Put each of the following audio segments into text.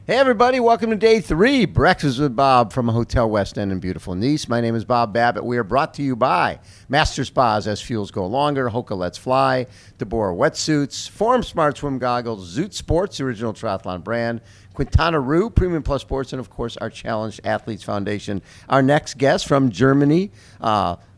Hey everybody, welcome to day 3, Breakfast with Bob from Hotel West End in beautiful Nice. My name is Bob Babbitt. We are brought to you by Master Spas as fuels go longer, HOKA Let's Fly, deboer wetsuits, Form Smart Swim Goggles, Zoot Sports, the original triathlon brand, Quintana Roo, Premium Plus Sports, and of course our Challenged Athletes Foundation. Our next guest from Germany,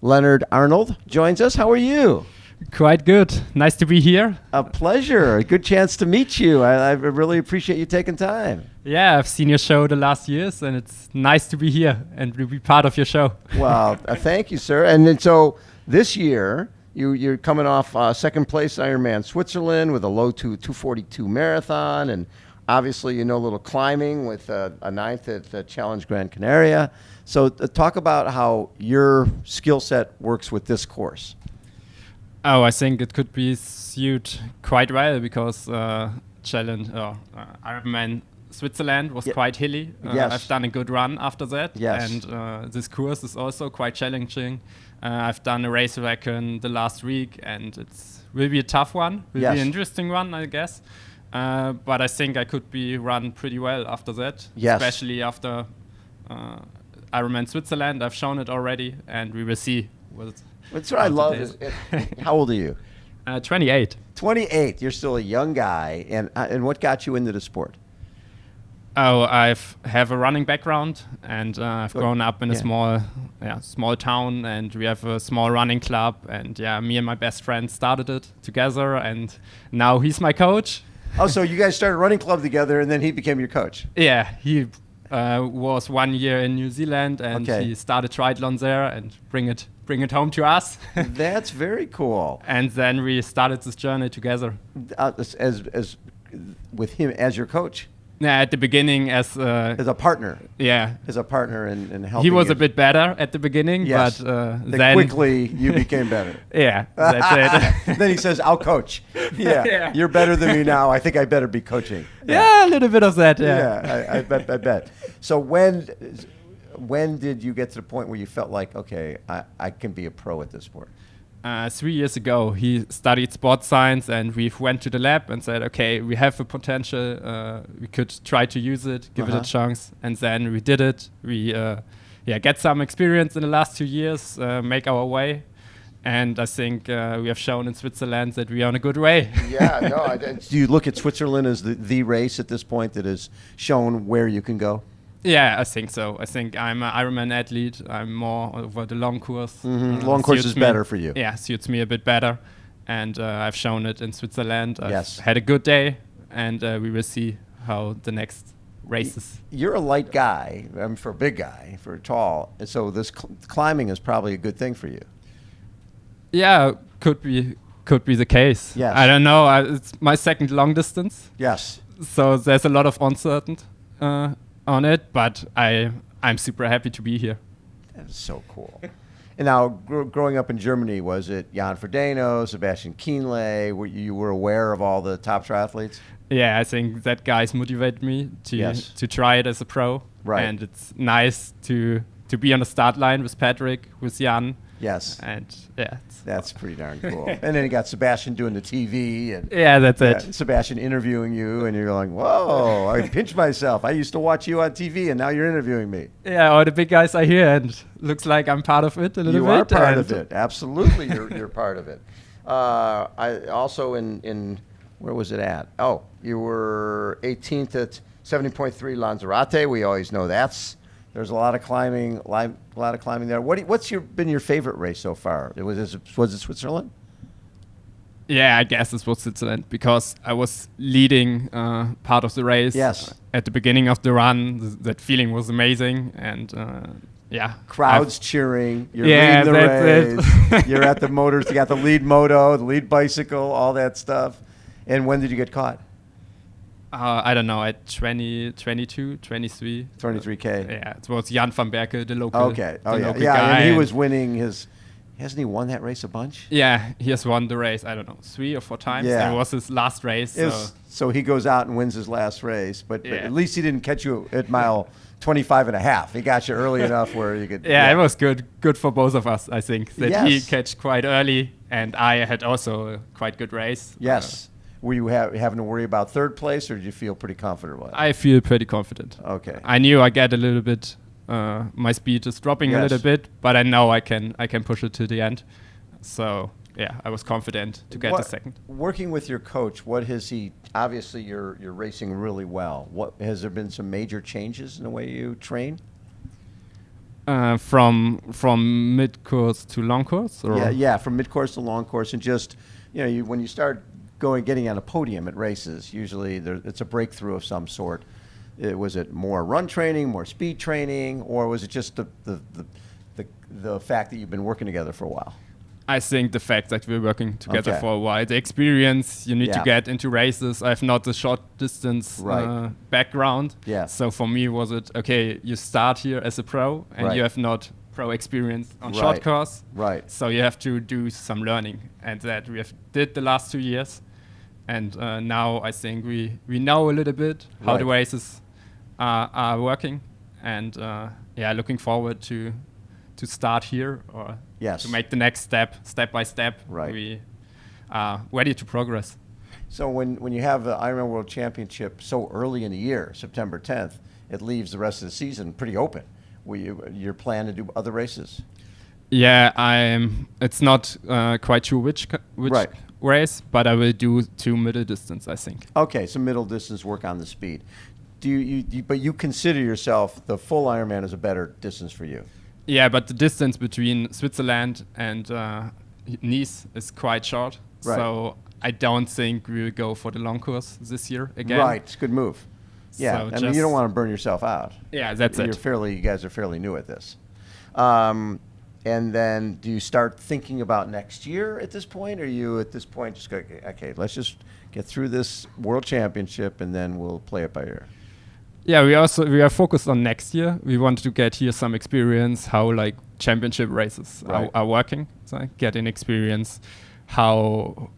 Leonard Arnold, joins us. How are you? Quite good. Nice to be here. A pleasure. A good chance to meet you. I really appreciate you taking time. Yeah, I've seen your show the last years, and it's nice to be here and to be part of your show. Well, thank you, sir. And then so this year, you're coming off second place Ironman Switzerland with a low 242 marathon, and obviously you know a little climbing with a ninth at the Challenge Gran Canaria. So talk about how your skill set works with this course. Oh, I think it could be suited quite well because Ironman Switzerland was quite hilly. Yes. I've done a good run after that. Yes. And this course is also quite challenging. I've done a race reckon the last week, and will be a tough one. Will be an interesting one, I guess. But I think I could be run pretty well after that. Yes. Especially after Ironman Switzerland. I've shown it already, and we will see. That's what I love. How old are you? 28. 28. You're still a young guy. And what got you into the sport? Oh, I have a running background, and I've grown up in a small town, and we have a small running club. And me and my best friend started it together, and now he's my coach. Oh, so you guys started a running club together, and then he became your coach? Yeah, he was 1 year in New Zealand, and he started triathlon there and bring it home to us. That's very cool. And then we started this journey together. As with him as your coach? Yeah, at the beginning as a partner. Yeah. As a partner in helping He was you. a bit better at the beginning, yes. but then quickly you became better. Yeah, that's it. Then he says, I'll coach. Yeah, you're better than me now. I think I better be coaching. Yeah, a little bit of that, I bet. So when did you get to the point where you felt like, okay, I can be a pro at this sport? 3 years ago, he studied sports science, and we went to the lab and said, okay, we have a potential. We could try to use it, give it a chance. And then we did it. We get some experience in the last 2 years, make our way. And I think we have shown in Switzerland that we are on a good way. Do you look at Switzerland as the race at this point that has shown where you can go? Yeah, I think so. I think I'm an Ironman athlete. I'm more over the long course. Mm-hmm. Long course is better for you. Yeah, suits me a bit better. And I've shown it in Switzerland. Yes. I've had a good day, and we will see how the next races. You're a light guy. For a big guy, for tall. And so this climbing is probably a good thing for you. Yeah, could be the case. Yes. I don't know. It's my second long distance. Yes. So there's a lot of uncertainty on it, but I'm super happy to be here. That is so cool. And now, growing up in Germany, was it Jan Frodeno, Sebastian Kienle? You were aware of all the top triathletes? Yeah, I think that guys motivated me to try it as a pro. Right. And it's nice to be on the start line with Patrick, with Jan. Yes. And that's pretty darn cool. And then you got Sebastian doing the TV. And that's it. Sebastian interviewing you, and you're like, whoa, I pinch myself. I used to watch you on TV, and now you're interviewing me. Yeah, all the big guys are here, and looks like I'm part of it a little bit. You are part of it. Absolutely, you're part of it. I also in where was it at? Oh, you were 18th at 70.3 Lanzarote. We always know there's a lot of climbing, there. What's been your favorite race so far? Was it Switzerland? Yeah, I guess it was Switzerland because I was leading part of the race. Yes. At the beginning of the run, that feeling was amazing, and crowds cheering. You're leading the race. You're at the motors. You got the lead moto, the lead bicycle, all that stuff. And when did you get caught? I don't know, at 20, 22, 23. 23K. Yeah, it was Jan van Berke, the local. Okay. Oh, yeah. Guy, and he was winning hasn't he won that race a bunch? Yeah, he has won the race, I don't know, 3 or 4 times. Yeah. It was his last race. So he goes out and wins his last race, but at least he didn't catch you at mile 25 and a half. He got you early enough where you could. Yeah, it was good for both of us, I think, that he catch quite early, and I had also a quite good race. Yes. Were you having to worry about third place, or did you feel pretty confident about it? I feel pretty confident. Okay. I knew I get a little bit. My speed is dropping a little bit, but I know I can push it to the end. So yeah, I was confident to get the second. Working with your coach, what has he? Obviously, you're racing really well. What has there been some major changes in the way you train? From mid course to long course, or yeah, from mid course to long course, and just when you start getting on a podium at races, usually it's a breakthrough of some sort. Was it more run training, more speed training, or was it just the fact that you've been working together for a while? I think the fact that we're working together for a while, the experience you need to get into races. I have not the short distance background. Yeah. So for me, was it okay? You start here as a pro, and you have not pro experience on short course. Right. So you have to do some learning, and that we have did the last 2 years, and now I think we know a little bit how the races are working, and looking forward to start here or to make the next step by step. Right. We are ready to progress. So when you have the Ironman World Championship so early in the year, September 10th, it leaves the rest of the season pretty open. Your plan to do other races? Yeah, it's not quite sure which race, but I will do 2 middle distance, I think. Okay, so middle distance, work on the speed. But you consider yourself the full Ironman as a better distance for you? Yeah, but the distance between Switzerland and Nice is quite short. Right. So I don't think we'll go for the long course this year again. Right, it's a good move. Yeah, So I mean, you don't want to burn yourself out. Yeah, that's it. You guys are fairly new at this. And then do you start thinking about next year at this point? Or are you at this point just go, okay, let's just get through this World Championship and then we'll play it by ear? Yeah, we are focused on next year. We want to get here some experience how like championship races are working. So getting experience how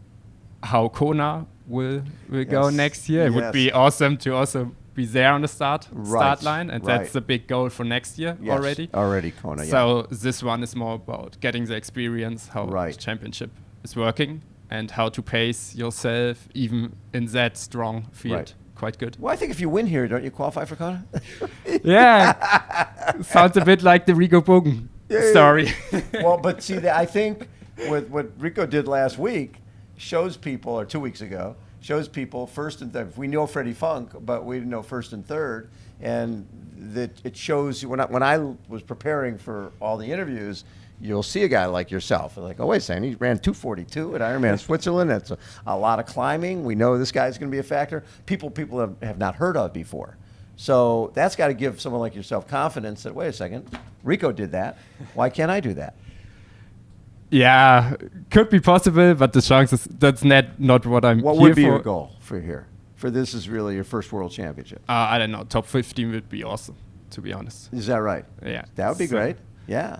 Kona will go next year. It would be awesome to also be there on the start line, and that's the big goal for next year already. Already Kona. So this one is more about getting the experience how the championship is working and how to pace yourself even in that strong field. Right. Quite good. Well, I think if you win here, don't you qualify for Kona? Yeah. Sounds a bit like the Rico Bogen story. Well, but see, I think what Rico did last week shows people, or 2 weeks ago, shows people first and third. We know Freddie Funk, but we didn't know first and third. And that it shows, when I was preparing for all the interviews, you'll see a guy like yourself. Like, oh, wait a second, he ran 2:42 at Ironman Switzerland. That's a lot of climbing. We know this guy's going to be a factor. People have not heard of before. So that's got to give someone like yourself confidence that, wait a second, Rico did that. Why can't I do that? Yeah, could be possible, but the chances, that's not what I'm here for. What would be your goal for here? For this is really your first world championship. I don't know. Top 15 would be awesome, to be honest. Is that right? Yeah. That would be great. Yeah.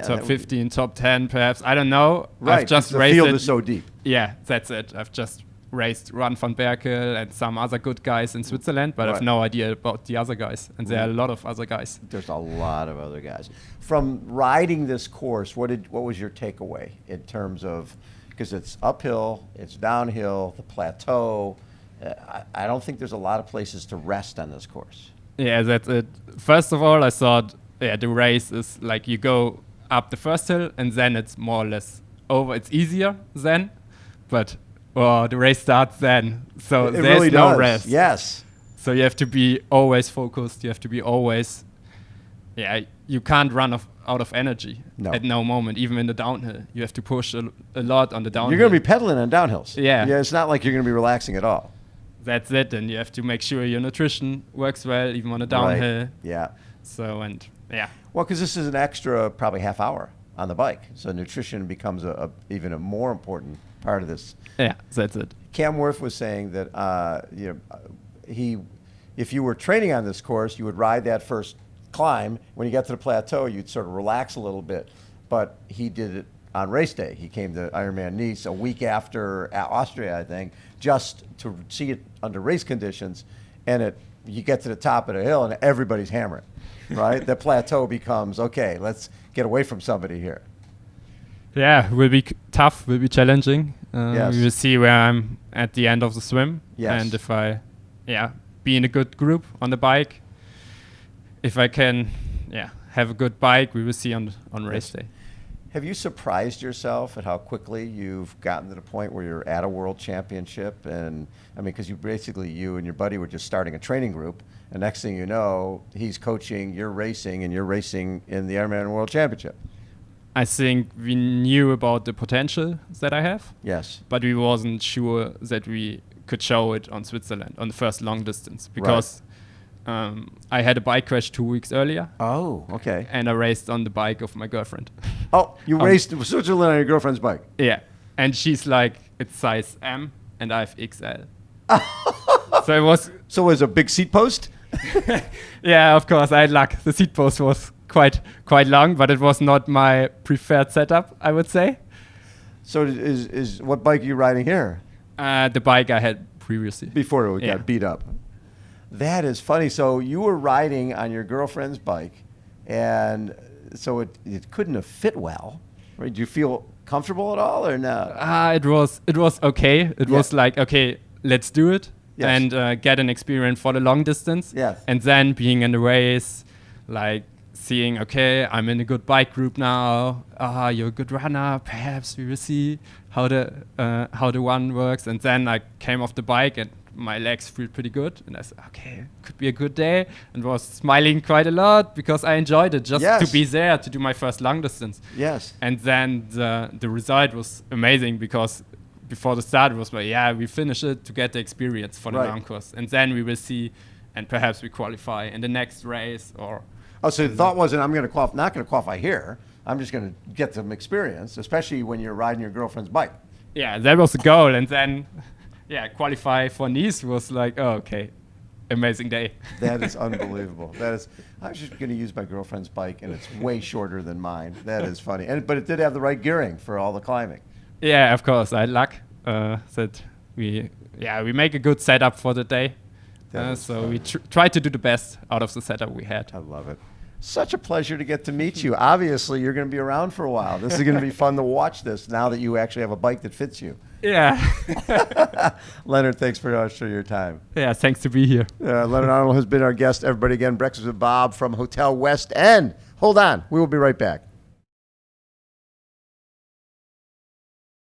Top 15, top 10, perhaps. I don't know. Right. I've just the raced field is so deep. Yeah, that's it. I've just raced Ron van Berkel and some other good guys in Switzerland, but I have no idea about the other guys. And there are a lot of other guys. There's a lot of other guys. From riding this course, what was your takeaway in terms of, because it's uphill, it's downhill, the plateau. I don't think there's a lot of places to rest on this course. Yeah, that's it. First of all, I thought, the race is like you go up the first hill and then it's more or less over. It's easier then, but the race starts then. So there's really no does. rest. Yes. So you have to be always focused. You have to be always, you can't run out of energy at no moment, even in the downhill. You have to push a lot on the downhill. You're going to be pedaling on downhills. Yeah. It's not like you're going to be relaxing at all. That's it. And you have to make sure your nutrition works well, even on the downhill. Right. Yeah. So, well, because this is an extra probably half hour on the bike. So nutrition becomes even a more important part of this. Yeah, that's it. Cam Worth was saying that if you were training on this course, you would ride that first climb. When you got to the plateau, you'd sort of relax a little bit. But he did it on race day. He came to Ironman Nice a week after Austria, I think, just to see it under race conditions. And you get to the top of the hill and everybody's hammering, right? The plateau becomes, okay, let's get away from somebody here. Yeah, will be tough, will be challenging. Yes. We will see where I'm at the end of the swim. Yes. And if I, be in a good group on the bike. If I can, have a good bike, we will see on race day. Have you surprised yourself at how quickly you've gotten to the point where you're at a world championship? And I mean, because you and your buddy were just starting a training group, and next thing you know, he's coaching, you're racing, and you're racing in the Ironman World Championship. I think we knew about the potential that I have. Yes. But we wasn't sure that we could show it on Switzerland on the first long distance because I had a bike crash 2 weeks earlier. Oh, okay. And I raced on the bike of my girlfriend. Oh, you raced Switzerland on your girlfriend's bike? Yeah. And she's like, it's size M and I have XL. So it was... So it was a big seat post? Yeah, of course. I had luck. The seat post was quite long, but it was not my preferred setup, I would say. So is what bike are you riding here? The bike I had previously. Before it got beat up. That is funny. So you were riding on your girlfriend's bike, and so it couldn't have fit well. Right? Do you feel comfortable at all or no? It was okay. It was like, okay, let's do it and get an experience for the long distance. Yes. And then being in the race, like seeing, okay, I'm in a good bike group now. You're a good runner. Perhaps we will see how the one works. And then I came off the bike and my legs feel pretty good. And I said, okay, could be a good day. And was smiling quite a lot because I enjoyed it just to be there to do my first long distance. Yes. And then the result was amazing because before the start it was like, we finish it to get the experience for the long course. And then we will see and perhaps we qualify in the next race or... Oh, so the thought wasn't, I'm not going to qualify here. I'm just going to get some experience, especially when you're riding your girlfriend's bike. Yeah, that was the goal. And then, qualify for Nice was like, oh, okay, amazing day. That is unbelievable. I was just going to use my girlfriend's bike, and it's way shorter than mine. That is funny. But it did have the right gearing for all the climbing. Yeah, of course. I had luck that we make a good setup for the day. So we try to do the best out of the setup we had. I love it. Such a pleasure to get to meet you. Obviously, you're going to be around for a while. This is going to be fun to watch this now that you actually have a bike that fits you. Yeah. Leonard, thanks very much for your time. Yeah, thanks to be here. Leonard Arnold has been our guest. Everybody, again, Breakfast with Bob from Hotel West End. Hold on. We will be right back.